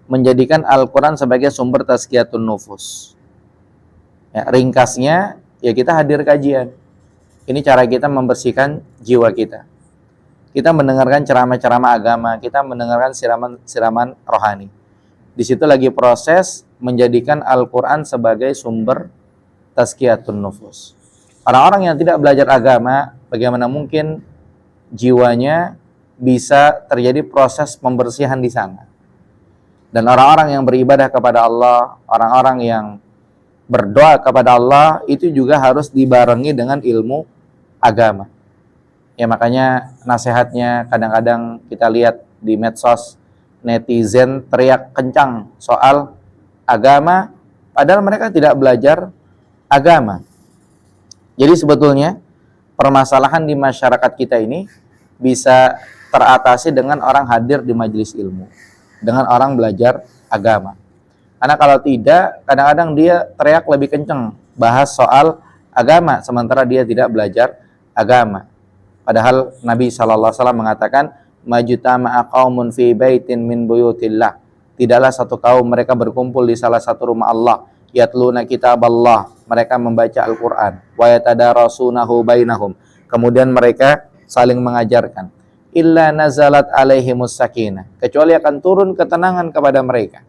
menjadikan Al-Quran sebagai sumber tazkiyatun nufus. Ya, ringkasnya, ya kita hadir kajian. Ini cara kita membersihkan jiwa kita. Kita mendengarkan ceramah-ceramah agama, kita mendengarkan siraman rohani. Di situ lagi proses menjadikan Al-Quran sebagai sumber tazkiyatun nufus. Orang-orang yang tidak belajar agama, bagaimana mungkin jiwanya bisa terjadi proses pembersihan di sana. Dan orang-orang yang beribadah kepada Allah, orang-orang yang berdoa kepada Allah, itu juga harus dibarengi dengan ilmu agama. Ya makanya nasihatnya kadang-kadang kita lihat di medsos, netizen teriak kencang soal agama, padahal mereka tidak belajar agama. Jadi sebetulnya permasalahan di masyarakat kita ini bisa teratasi dengan orang hadir di majelis ilmu, dengan orang belajar agama. Karena kalau tidak, kadang-kadang dia teriak lebih kencang bahas soal agama, sementara dia tidak belajar agama. Padahal Nabi SAW mengatakan, majtama'a qaumun fi baitin min buyutillah. Tidaklah satu kaum mereka berkumpul di salah satu rumah Allah, yatluna kitaballah, mereka membaca Al-Quran, wa yatadarasunahu bainahum, kemudian mereka saling mengajarkan, illa nazalat alaihimus sakinah, kecuali akan turun ketenangan kepada mereka,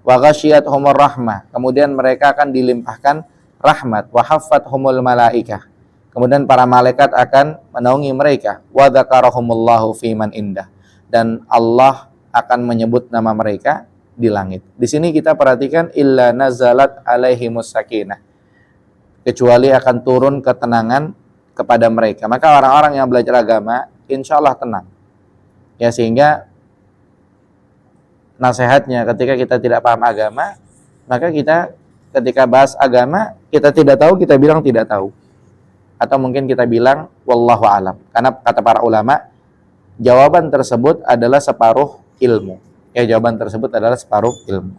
wa ghasyiyatuhumur rahmah, kemudian mereka akan dilimpahkan rahmat, wa haffathumul malaikah, kemudian para malaikat akan menaungi mereka, wa dzakarahumullahu fiman indah, dan Allah akan menyebut nama mereka di langit. Di sini kita perhatikan illa nazalat alaihimus sakinah, kecuali akan turun ketenangan kepada mereka. Maka orang-orang yang belajar agama insya Allah tenang. Ya, sehingga nasihatnya ketika kita tidak paham agama, maka kita ketika bahas agama, kita tidak tahu, kita bilang tidak tahu. Atau mungkin kita bilang wallahu alam. Karena kata para ulama, jawaban tersebut adalah separuh ilmu. Ya, jawaban tersebut adalah separuh ilmu.